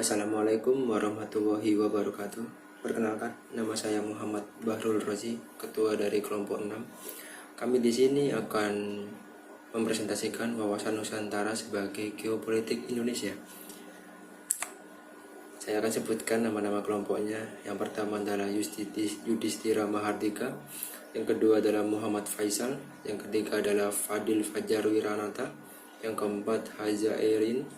Assalamualaikum warahmatullahi wabarakatuh. Perkenalkan, nama saya Muhammad Bahrul Rozi, ketua dari kelompok 6. Kami di sini akan mempresentasikan wawasan Nusantara sebagai geopolitik Indonesia. Saya akan sebutkan nama-nama kelompoknya. Yang pertama adalah Yudhistira Mahardika, yang kedua adalah Muhammad Faisal, yang ketiga adalah Fadil Fajar Wiranata, yang keempat Haza Erin,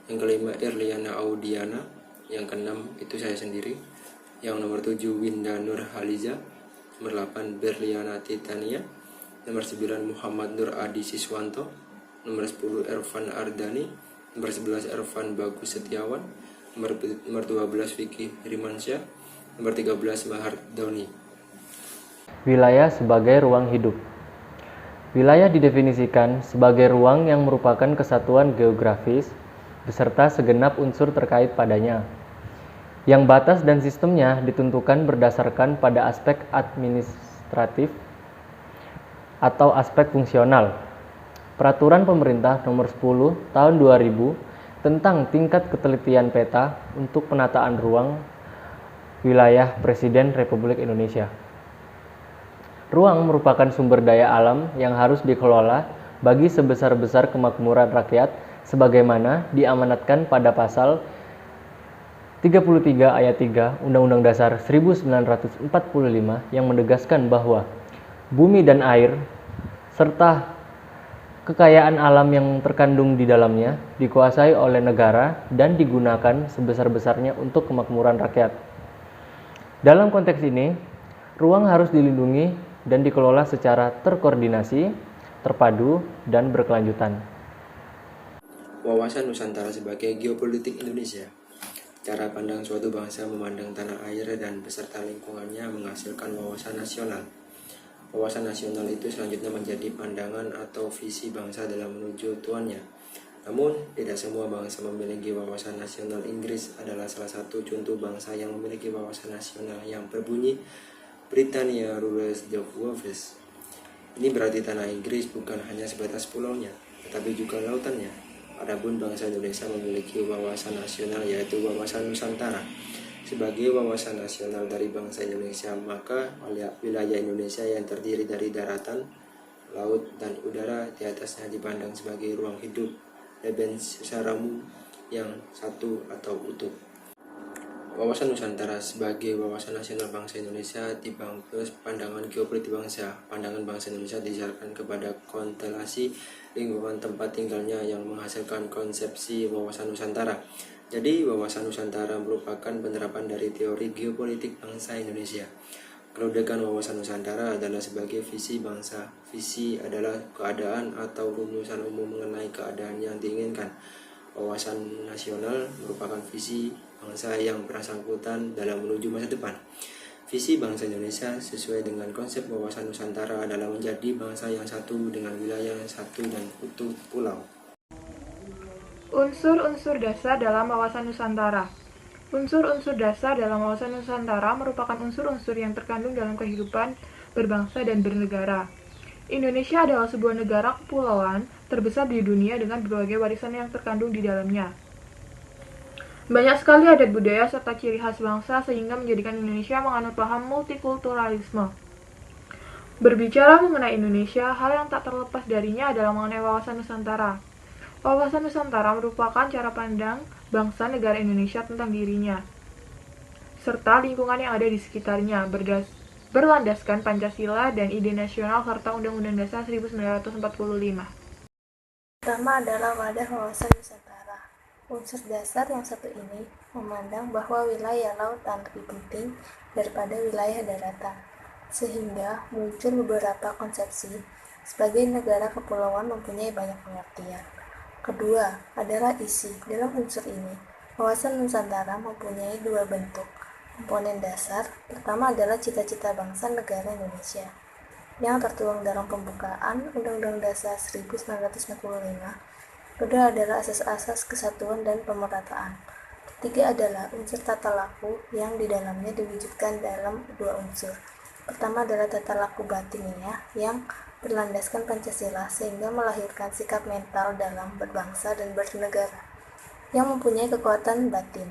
yang kelima Erliana Audiana, yang keenam itu saya sendiri, yang nomor 7 Winda Nur Haliza, nomor 8 Berliana Titania, nomor 9 Muhammad Nur Adi Siswanto, nomor 10 Ervan Ardani, nomor 11 Ervan Bagus Setiawan, nomor 12 Vicky Rimansyah, nomor 13 Mahar Doni. Wilayah sebagai ruang hidup. Wilayah didefinisikan sebagai ruang yang merupakan kesatuan geografis beserta segenap unsur terkait padanya, yang batas dan sistemnya ditentukan berdasarkan pada aspek administratif atau aspek fungsional. Peraturan Pemerintah Nomor 10 Tahun 2000 tentang tingkat ketelitian peta untuk penataan ruang wilayah Presiden Republik Indonesia. Ruang merupakan sumber daya alam yang harus dikelola bagi sebesar-besar kemakmuran rakyat sebagaimana diamanatkan pada pasal 33 ayat 3 Undang-Undang Dasar 1945 yang menegaskan bahwa bumi dan air serta kekayaan alam yang terkandung di dalamnya dikuasai oleh negara dan digunakan sebesar-besarnya untuk kemakmuran rakyat. Dalam konteks ini, ruang harus dilindungi dan dikelola secara terkoordinasi, terpadu, dan berkelanjutan. Wawasan Nusantara sebagai geopolitik Indonesia. Cara pandang suatu bangsa memandang tanah air dan beserta lingkungannya menghasilkan wawasan nasional. Wawasan nasional itu selanjutnya menjadi pandangan atau visi bangsa dalam menuju tuannya. Namun, tidak semua bangsa memiliki wawasan nasional. Inggris adalah salah satu contoh bangsa yang memiliki wawasan nasional yang berbunyi Britannia rules the waters. Ini berarti tanah Inggris bukan hanya sebatas pulaunya, tetapi juga lautannya. Adapun bangsa Indonesia memiliki wawasan nasional yaitu wawasan Nusantara. Sebagai wawasan nasional dari bangsa Indonesia, maka wilayah Indonesia yang terdiri dari daratan, laut, dan udara di atasnya dipandang sebagai ruang hidup Lebensraum yang satu atau utuh. Wawasan Nusantara sebagai wawasan nasional bangsa Indonesia dibangkit pandangan geopolitik bangsa. Pandangan bangsa Indonesia didasarkan kepada konstelasi lingkungan tempat tinggalnya yang menghasilkan konsepsi wawasan Nusantara. Jadi, wawasan Nusantara merupakan penerapan dari teori geopolitik bangsa Indonesia. Kedudukan wawasan Nusantara adalah sebagai visi bangsa. Visi adalah keadaan atau rumusan umum mengenai keadaan yang diinginkan. Wawasan nasional merupakan visi bangsa yang bersangkutan dalam menuju masa depan. Visi bangsa Indonesia sesuai dengan konsep wawasan Nusantara adalah menjadi bangsa yang satu dengan wilayah yang satu dan utuh pulau. Unsur-unsur dasar dalam wawasan Nusantara. Unsur-unsur dasar dalam wawasan Nusantara merupakan unsur-unsur yang terkandung dalam kehidupan berbangsa dan bernegara. Indonesia adalah sebuah negara kepulauan terbesar di dunia dengan berbagai warisan yang terkandung di dalamnya. Banyak sekali adat budaya serta ciri khas bangsa sehingga menjadikan Indonesia menganut paham multikulturalisme. Berbicara mengenai Indonesia, hal yang tak terlepas darinya adalah mengenai wawasan Nusantara. Wawasan Nusantara merupakan cara pandang bangsa negara Indonesia tentang dirinya, serta lingkungan yang ada di sekitarnya, berlandaskan Pancasila dan ide nasional serta Undang-Undang Dasar 1945. Pertama adalah wadah wawasan Nusantara. Unsur dasar yang satu ini memandang bahwa wilayah lautan lebih penting daripada wilayah daratan, sehingga muncul beberapa konsepsi sebagai negara kepulauan mempunyai banyak pengertian. Kedua adalah isi. Dalam unsur ini, wawasan Nusantara mempunyai dua bentuk komponen dasar. Pertama adalah cita-cita bangsa negara Indonesia yang tertuang dalam pembukaan Undang-Undang Dasar 1945. Kedua adalah asas-asas kesatuan dan pemerataan. Ketiga adalah unsur tata laku yang di dalamnya diwujudkan dalam dua unsur. Pertama adalah tata laku batinnya yang berlandaskan Pancasila sehingga melahirkan sikap mental dalam berbangsa dan bernegara yang mempunyai kekuatan batin.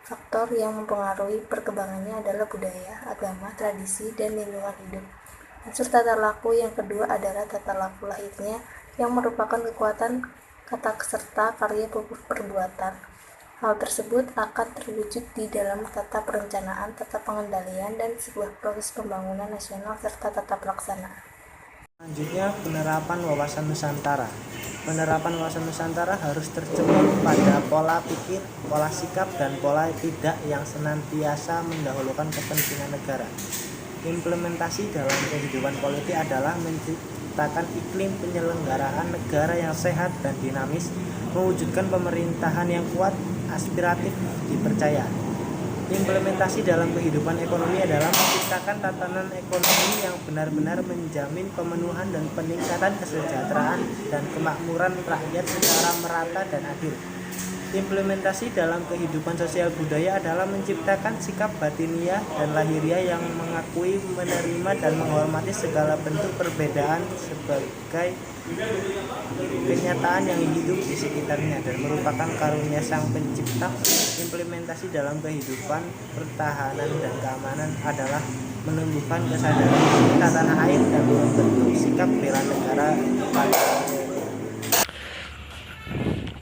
Faktor yang mempengaruhi perkembangannya adalah budaya, agama, tradisi, dan lingkungan hidup. Unsur tata laku yang kedua adalah tata laku lahirnya, yang merupakan kekuatan kata serta karya perbuatan. Hal tersebut akan terwujud di dalam tata perencanaan, tata pengendalian, dan sebuah proses pembangunan nasional serta tata pelaksanaan. Selanjutnya, penerapan wawasan Nusantara. Penerapan wawasan Nusantara harus tercermin pada pola pikir, pola sikap, dan pola tidak yang senantiasa mendahulukan kepentingan negara. Implementasi dalam kehidupan politik adalah menciptakan iklim penyelenggaraan negara yang sehat dan dinamis, mewujudkan pemerintahan yang kuat, aspiratif, dipercaya. Implementasi dalam kehidupan ekonomi adalah menciptakan tatanan ekonomi yang benar-benar menjamin pemenuhan dan peningkatan kesejahteraan dan kemakmuran rakyat secara merata dan adil. Implementasi dalam kehidupan sosial budaya adalah menciptakan sikap batiniah dan lahiriah yang mengakui, menerima, dan menghormati segala bentuk perbedaan sebagai kenyataan yang hidup di sekitarnya dan merupakan karunia Sang Pencipta. Implementasi dalam kehidupan pertahanan dan keamanan adalah menumbuhkan kesadaran cinta tanah air dan membentuk sikap bela negara pada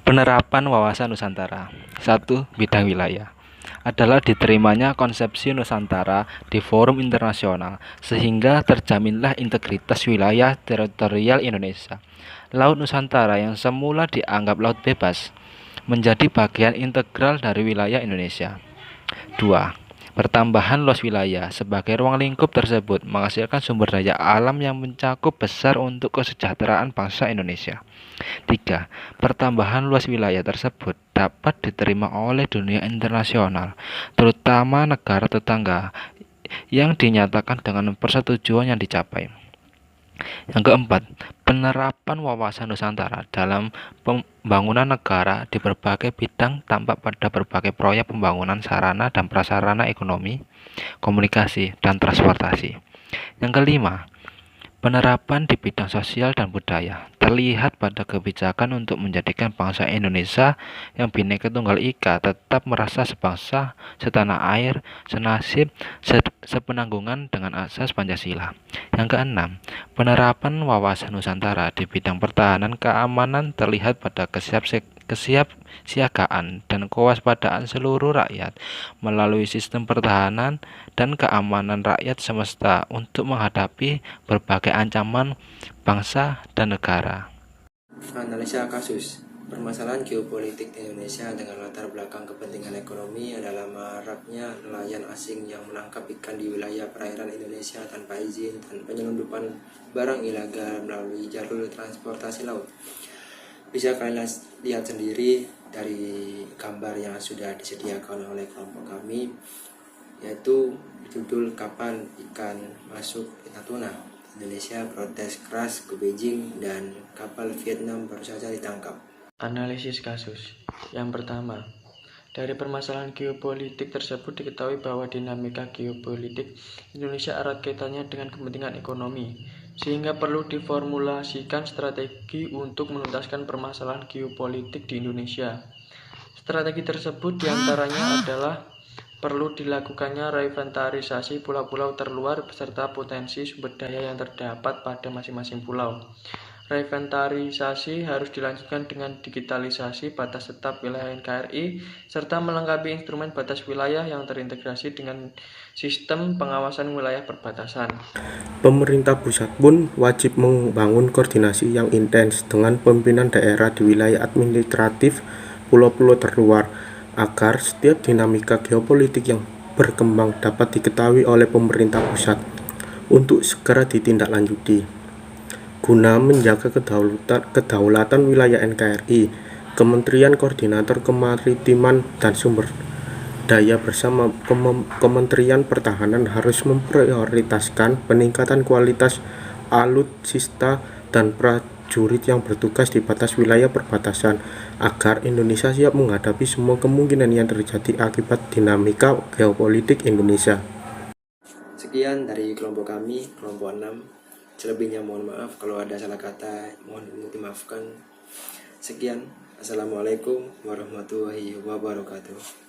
Penerapan wawasan Nusantara. 1. Bidang wilayah adalah diterimanya konsepsi Nusantara di forum internasional sehingga terjaminlah integritas wilayah teritorial Indonesia. Laut Nusantara yang semula dianggap laut bebas menjadi bagian integral dari wilayah Indonesia. 2. Pertambahan luas wilayah sebagai ruang lingkup tersebut menghasilkan sumber daya alam yang mencakup besar untuk kesejahteraan bangsa Indonesia. 3. Pertambahan luas wilayah tersebut dapat diterima oleh dunia internasional, terutama negara tetangga, yang dinyatakan dengan persetujuan yang dicapai. Yang keempat, penerapan wawasan Nusantara dalam pembangunan negara di berbagai bidang tampak pada berbagai proyek pembangunan sarana dan prasarana ekonomi, komunikasi, dan transportasi. Yang kelima, penerapan di bidang sosial dan budaya terlihat pada kebijakan untuk menjadikan bangsa Indonesia yang Bhinneka Tunggal Ika tetap merasa sebangsa, setanah air, senasib, sepenanggungan dengan asas Pancasila. Yang keenam, penerapan wawasan Nusantara di bidang pertahanan keamanan terlihat pada kesiapsiagaan dan kewaspadaan seluruh rakyat melalui sistem pertahanan dan keamanan rakyat semesta untuk menghadapi berbagai ancaman bangsa dan negara. Analisa kasus. Permasalahan geopolitik di Indonesia dengan latar belakang kepentingan ekonomi adalah maraknya nelayan asing yang menangkap ikan di wilayah perairan Indonesia tanpa izin dan penyelundupan barang ilegal melalui jalur transportasi laut. Bisa kalian lihat sendiri dari gambar yang sudah disediakan oleh kelompok kami, yaitu judul Kapan Ikan Masuk di Natuna. Indonesia protes keras ke Beijing dan kapal Vietnam baru saja ditangkap. Analisis kasus. Yang pertama, dari permasalahan geopolitik tersebut diketahui bahwa dinamika geopolitik Indonesia erat kaitannya dengan kepentingan ekonomi, sehingga perlu diformulasikan strategi untuk menuntaskan permasalahan geopolitik di Indonesia. Strategi tersebut diantaranya adalah perlu dilakukannya reinventarisasi pulau-pulau terluar beserta potensi sumber daya yang terdapat pada masing-masing pulau. Reinventarisasi harus dilanjutkan dengan digitalisasi batas tetap wilayah NKRI serta melengkapi instrumen batas wilayah yang terintegrasi dengan sistem pengawasan wilayah perbatasan. Pemerintah pusat pun wajib membangun koordinasi yang intens dengan pimpinan daerah di wilayah administratif pulau-pulau terluar agar setiap dinamika geopolitik yang berkembang dapat diketahui oleh pemerintah pusat untuk segera ditindaklanjuti. Guna menjaga kedaulatan wilayah NKRI, Kementerian Koordinator Kemaritiman dan Sumber Daya bersama Kementerian Pertahanan harus memprioritaskan peningkatan kualitas alutsista dan prajurit yang bertugas di batas wilayah perbatasan agar Indonesia siap menghadapi semua kemungkinan yang terjadi akibat dinamika geopolitik Indonesia. Sekian dari kelompok kami, kelompok 6. Selebihnya mohon maaf kalau ada salah kata, mohon dimaafkan. Sekian, Assalamualaikum warahmatullahi wabarakatuh.